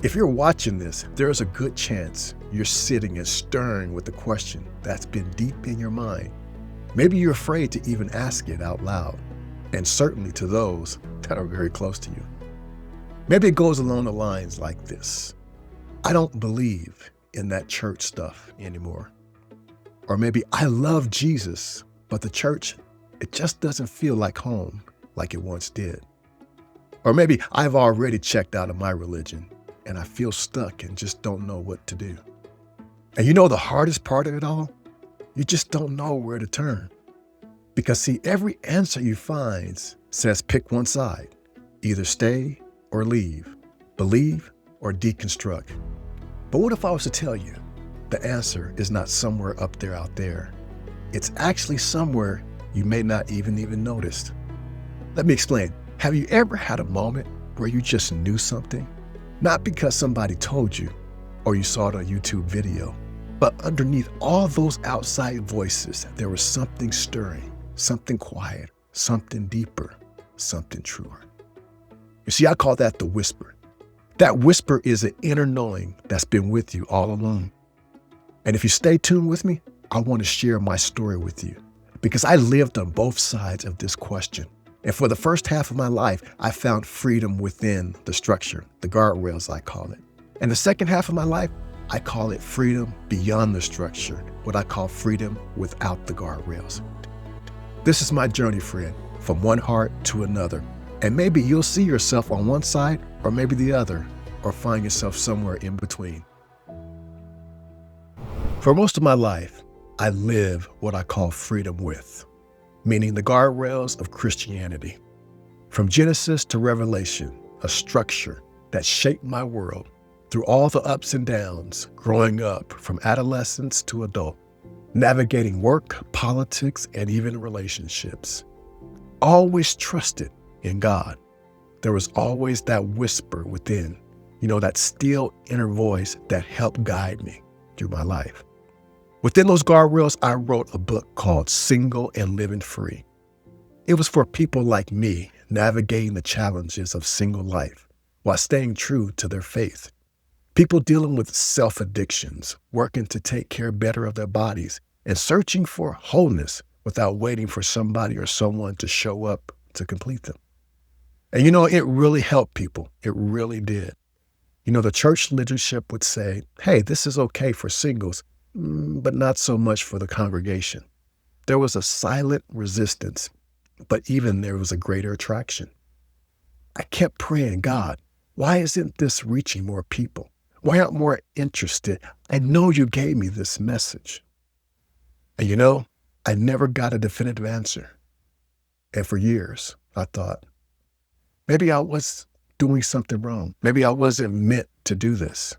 If you're watching this, there's a good chance you're sitting and stirring with the question that's been deep in your mind. Maybe you're afraid to even ask it out loud, and certainly to those that are very close to you. Maybe it goes along the lines like this: I don't believe in that church stuff anymore. Or maybe I love Jesus, but the church, it just doesn't feel like home like it once did. Or maybe I've already checked out of my religion and I feel stuck and just don't know what to do. And you know the hardest part of it all? You just don't know where to turn. Because see, every answer you find says pick one side, either stay or leave, believe or deconstruct. But what if I was to tell you the answer is not somewhere up there out there? It's actually somewhere you may not even notice. Let me explain. Have you ever had a moment where you just knew something? Not because somebody told you or you saw it on a YouTube video, but underneath all those outside voices, there was something stirring, something quiet, something deeper, something truer. You see, I call that the whisper. That whisper is an inner knowing that's been with you all along. And if you stay tuned with me, I want to share my story with you because I lived on both sides of this question. And for the first half of my life, I found freedom within the structure, the guardrails I call it. And the second half of my life, I call it freedom beyond the structure, what I call freedom without the guardrails. This is my journey, friend, from one heart to another. And maybe you'll see yourself on one side or maybe the other, or find yourself somewhere in between. For most of my life, I live what I call freedom with, meaning the guardrails of Christianity. From Genesis to Revelation, a structure that shaped my world through all the ups and downs, growing up from adolescence to adult, navigating work, politics, and even relationships. Always trusted in God. There was always that whisper within, that still inner voice that helped guide me through my life. Within those guardrails, I wrote a book called Single and Living Free. It was for people like me navigating the challenges of single life while staying true to their faith. People dealing with self-addictions, working to take care better of their bodies, and searching for wholeness without waiting for somebody or someone to show up to complete them. And it really helped people. It really did. The church leadership would say, hey, this is okay for singles, but not so much for the congregation. There was a silent resistance, but even there was a greater attraction. I kept praying, God, why isn't this reaching more people? Why aren't more interested? I know you gave me this message. And I never got a definitive answer. And for years, I thought, maybe I was doing something wrong. Maybe I wasn't meant to do this.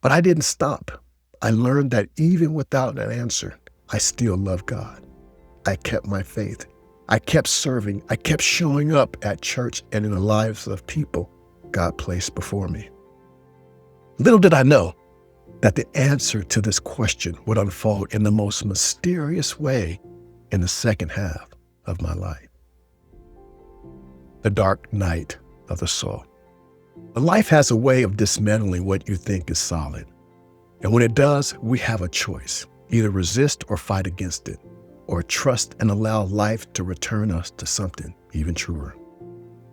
But I didn't stop. I learned that even without an answer, I still love God. I kept my faith. I kept serving. I kept showing up at church and in the lives of people God placed before me. Little did I know that the answer to this question would unfold in the most mysterious way in the second half of my life. The dark night of the soul. Life has a way of dismantling what you think is solid. And when it does, we have a choice: either resist or fight against it, or trust and allow life to return us to something even truer.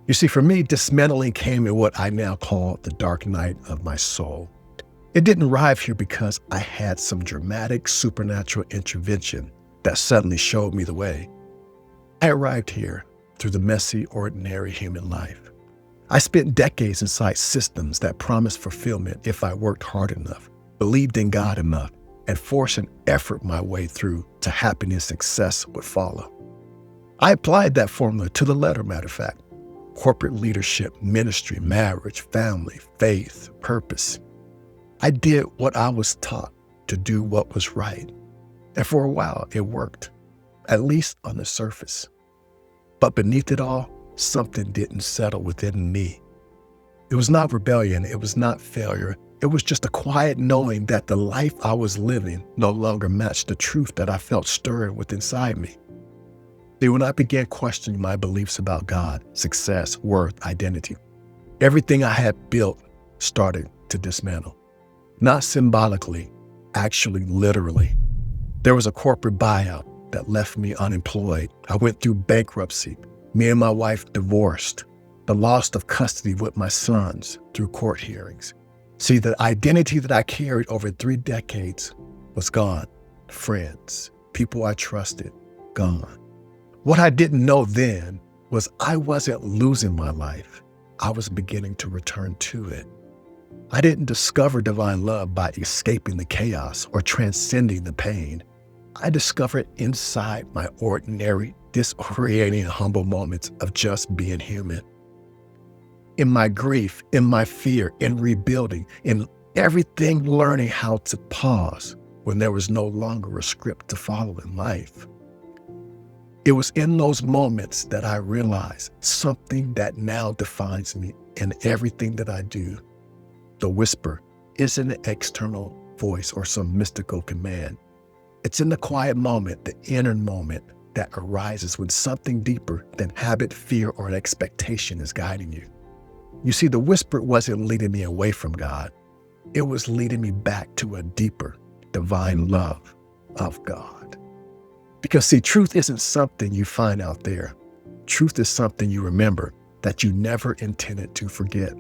You see, for me, dismantling came in what I now call the dark night of my soul. It didn't arrive here because I had some dramatic supernatural intervention that suddenly showed me the way. I arrived here through the messy, ordinary human life. I spent decades inside systems that promised fulfillment if I worked hard enough, believed in God enough, and forced an effort my way through to happiness. Success would follow. I applied that formula to the letter, matter of fact. Corporate leadership, ministry, marriage, family, faith, purpose. I did what I was taught to do, what was right. And for a while, it worked, at least on the surface. But beneath it all, something didn't settle within me. It was not rebellion. It was not failure. It was just a quiet knowing that the life I was living no longer matched the truth that I felt stirring within inside me. See, when I began questioning my beliefs about God, success, worth, identity, everything I had built started to to dismantle. Not symbolically, actually, literally. There was a corporate buyout that left me unemployed. I went through bankruptcy. Me and my wife divorced. The loss of custody with my sons through court hearings. See, the identity that I carried over 3 decades was gone. Friends, people I trusted, gone. What I didn't know then was I wasn't losing my life. I was beginning to return to it. I didn't discover divine love by escaping the chaos or transcending the pain. I discovered inside my ordinary, disorienting, humble moments of just being human. In my grief, in my fear, in rebuilding, in everything, learning how to pause when there was no longer a script to follow in life. It was in those moments that I realized something that now defines me in everything that I do. The whisper isn't an external voice or some mystical command. It's in the quiet moment, the inner moment that arises when something deeper than habit, fear, or an expectation is guiding you. You see, the whisper wasn't leading me away from God. It was leading me back to a deeper, divine love of God. Because see, truth isn't something you find out there. Truth is something you remember that you never intended to forget.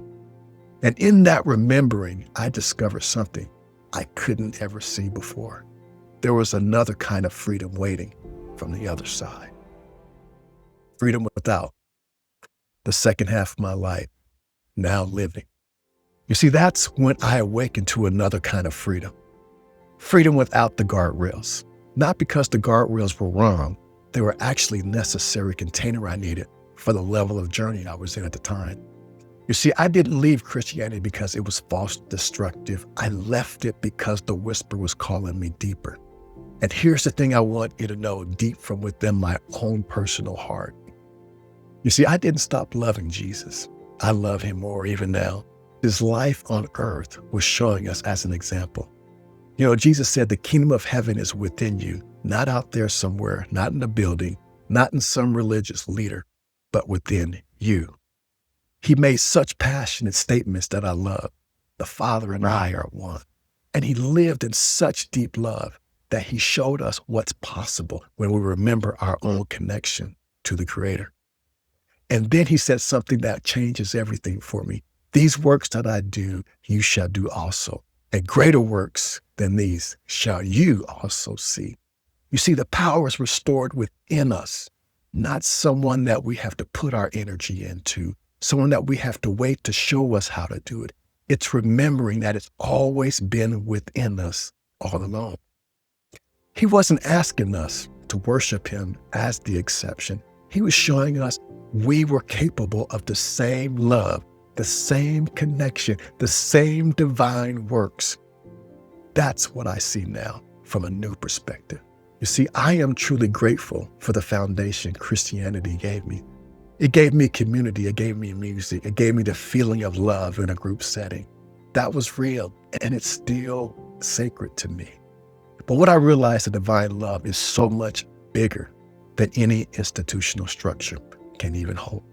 And in that remembering, I discovered something I couldn't ever see before. There was another kind of freedom waiting from the other side. Freedom without the second half of my life now living. You see, that's when I awakened to another kind of freedom. Freedom without the guardrails. Not because the guardrails were wrong, they were actually necessary container I needed for the level of journey I was in at the time. You see, I didn't leave Christianity because it was false, destructive. I left it because the whisper was calling me deeper. And here's the thing I want you to know deep from within my own personal heart. You see, I didn't stop loving Jesus. I love him more even now. His life on earth was showing us as an example. You know, Jesus said the kingdom of heaven is within you, not out there somewhere, not in a building, not in some religious leader, but within you. He made such passionate statements that I love. The Father and I are one. And he lived in such deep love that he showed us what's possible when we remember our own connection to the Creator. And then he said something that changes everything for me. These works that I do, you shall do also. And greater works than these shall you also see. You see, the power is restored within us, not someone that we have to put our energy into, someone that we have to wait to show us how to do it. It's remembering that it's always been within us all along. He wasn't asking us to worship him as the exception. He was showing us we were capable of the same love, the same connection, the same divine works. That's what I see now from a new perspective. You see, I am truly grateful for the foundation Christianity gave me. It gave me community, it gave me music, it gave me the feeling of love in a group setting. That was real, and it's still sacred to me. But what I realized, the divine love is so much bigger than any institutional structure can even hold.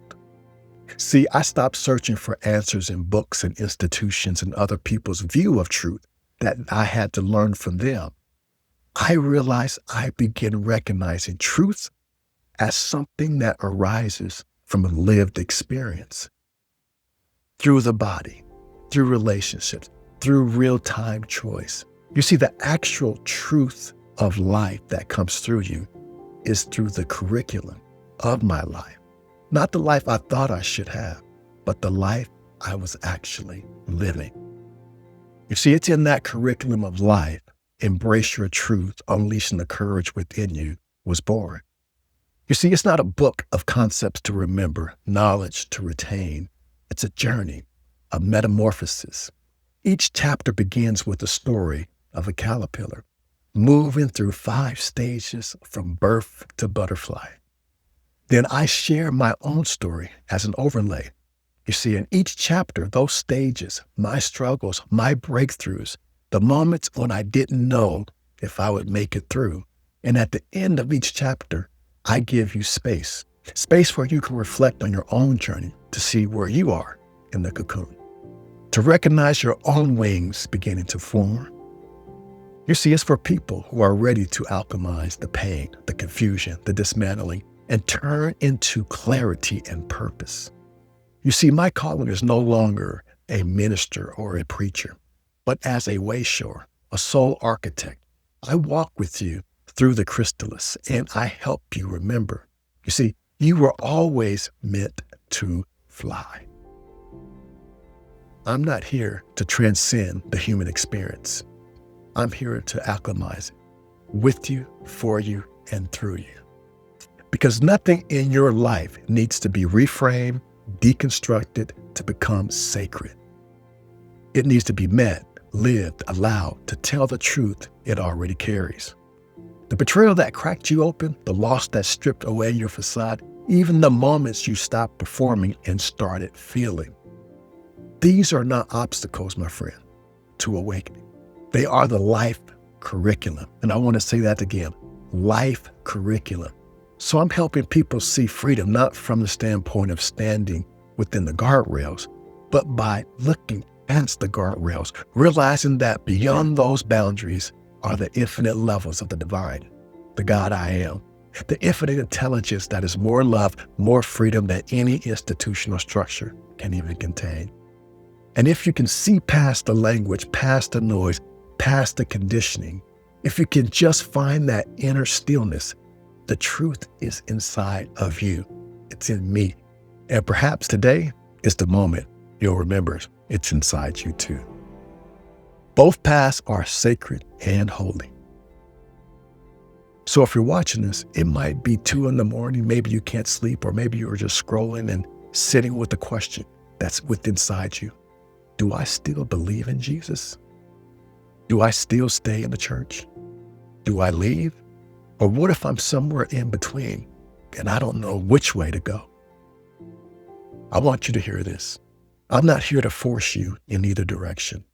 See, I stopped searching for answers in books and institutions and other people's view of truth that I had to learn from them. I realized I began recognizing truth as something that arises from a lived experience. Through the body, through relationships, through real-time choice. You see, the actual truth of life that comes through you is through the curriculum of my life. Not the life I thought I should have, but the life I was actually living. You see, it's in that curriculum of life, Embrace Your Truth, Unleashing the Courage Within You, was born. You see, it's not a book of concepts to remember, knowledge to retain. It's a journey, a metamorphosis. Each chapter begins with the story of a caterpillar, moving through 5 stages from birth to butterfly. Then I share my own story as an overlay. You see, in each chapter, those stages, my struggles, my breakthroughs, the moments when I didn't know if I would make it through. And at the end of each chapter, I give you space where you can reflect on your own journey to see where you are in the cocoon. to recognize your own wings beginning to form. You see, it's for people who are ready to alchemize the pain, the confusion, the dismantling, and turn into clarity and purpose. You see, my calling is no longer a minister or a preacher, but as a wayshower, a soul architect. I walk with you through the chrysalis, and I help you remember. You see, you were always meant to fly. I'm not here to transcend the human experience. I'm here to alchemize it with you, for you, and through you. Because nothing in your life needs to be reframed, deconstructed to become sacred. It needs to be met, lived, allowed to tell the truth it already carries. The betrayal that cracked you open, the loss that stripped away your facade, even the moments you stopped performing and started feeling. These are not obstacles, my friend, to awakening. They are the life curriculum. And I want to say that again, life curriculum. So I'm helping people see freedom, not from the standpoint of standing within the guardrails, but by looking past the guardrails, realizing that beyond those boundaries are the infinite levels of the divine, the God I am, the infinite intelligence that is more love, more freedom than any institutional structure can even contain. And if you can see past the language, past the noise, past the conditioning, if you can just find that inner stillness, the truth is inside of you. It's in me. And perhaps today is the moment you'll remember it's inside you too. Both paths are sacred and holy. So if you're watching this, it might be 2 a.m, maybe you can't sleep, or maybe you're just scrolling and sitting with the question that's within inside you. Do I still believe in Jesus? Do I still stay in the church? Do I leave? Or what if I'm somewhere in between and I don't know which way to go? I want you to hear this. I'm not here to force you in either direction.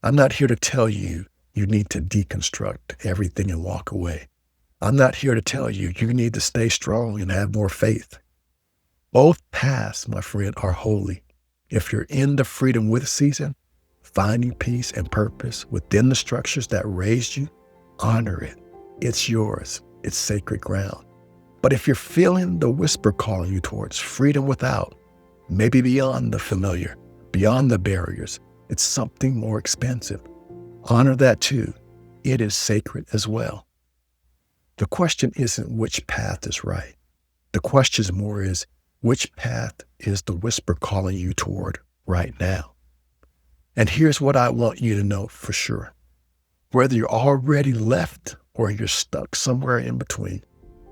I'm not here to tell you you need to deconstruct everything and walk away. I'm not here to tell you you need to stay strong and have more faith. Both paths, my friend, are holy. If you're in the freedom with season, finding peace and purpose within the structures that raised you, honor it. It's yours. It's sacred ground. But if you're feeling the whisper calling you towards freedom without, maybe beyond the familiar, beyond the barriers, it's something more expansive. Honor that too. It is sacred as well. The question isn't which path is right. The question more is, which path is the whisper calling you toward right now? And here's what I want you to know for sure. Whether you're already left or you're stuck somewhere in between,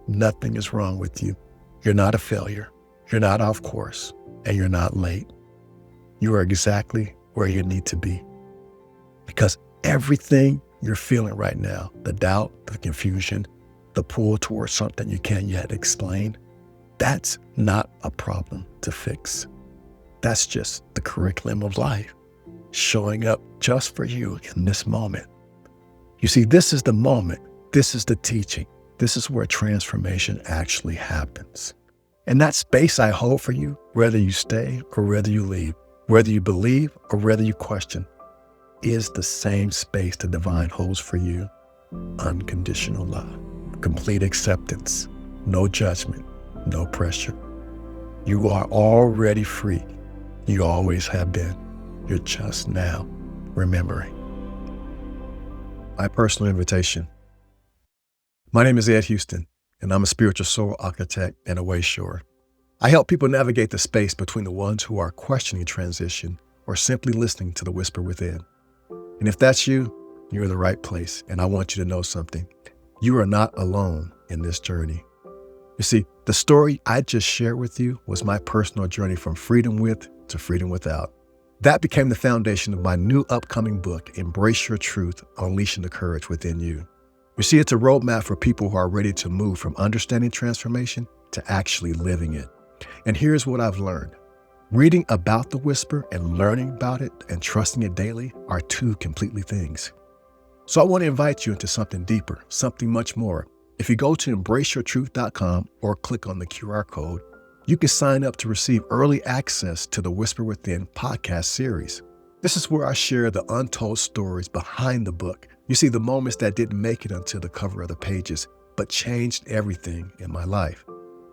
nothing is wrong with you. You're not a failure. You're not off course, and you're not late. You are exactly where you need to be. Because everything you're feeling right now, the doubt, the confusion, the pull towards something you can't yet explain, that's not a problem to fix. That's just the curriculum of life, showing up just for you in this moment. You see, this is the moment. This is the teaching. This is where transformation actually happens. And that space I hold for you, whether you stay or whether you leave, whether you believe or whether you question, is the same space the divine holds for you. Unconditional love, complete acceptance, no judgment, no pressure. You are already free. You always have been. You're just now remembering. My personal invitation. My name is Ed Houston, and I'm a spiritual soul architect and a wayshower. I help people navigate the space between the ones who are questioning transition or simply listening to the whisper within. And if that's you, you're in the right place, and I want you to know something. You are not alone in this journey. You see, the story I just shared with you was my personal journey from freedom with to freedom without. That became the foundation of my new upcoming book, Embrace Your Truth, Unleashing the Courage Within You. You see, it's a roadmap for people who are ready to move from understanding transformation to actually living it. And here's what I've learned. Reading about the whisper and learning about it and trusting it daily are two completely things. So I want to invite you into something deeper, something much more. If you go to embraceyourtruth.com or click on the QR code, you can sign up to receive early access to the Whisper Within podcast series. This is where I share the untold stories behind the book. You see, the moments that didn't make it onto the cover of the pages, but changed everything in my life.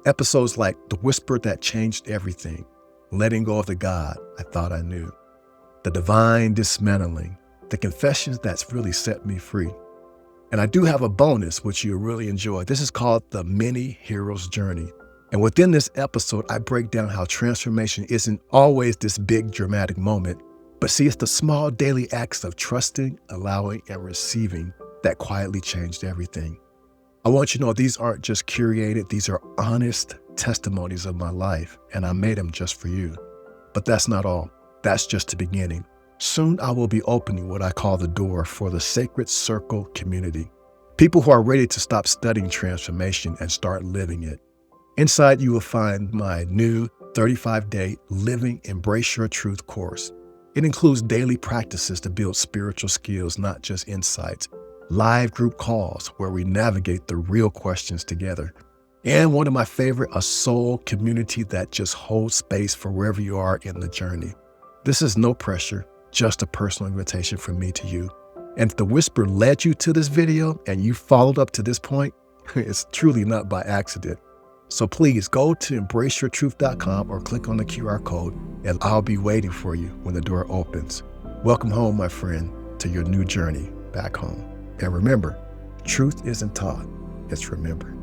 Episodes like The Whisper That Changed Everything, Letting Go of the God I Thought I Knew, The Divine Dismantling, The Confessions That's Really Set Me Free. And I do have a bonus, which you'll really enjoy. This is called The Many Heroes Journey. And within this episode, I break down how transformation isn't always this big dramatic moment, but see, it's the small daily acts of trusting, allowing, and receiving that quietly changed everything. I want you to know these aren't just curated, these are honest testimonies of my life, and I made them just for you. But that's not all. That's just the beginning. Soon I will be opening what I call the door for the Sacred Circle community. People who are ready to stop studying transformation and start living it. Inside, you will find my new 35-day Living Embrace Your Truth course. It includes daily practices to build spiritual skills, not just insights. Live group calls where we navigate the real questions together. And one of my favorite, a soul community that just holds space for wherever you are in the journey. This is no pressure, just a personal invitation from me to you. And if the whisper led you to this video and you followed up to this point, it's truly not by accident. So please go to embraceyourtruth.com or click on the QR code and I'll be waiting for you when the door opens. Welcome home, my friend, to your new journey back home. And remember, truth isn't taught, it's remembered.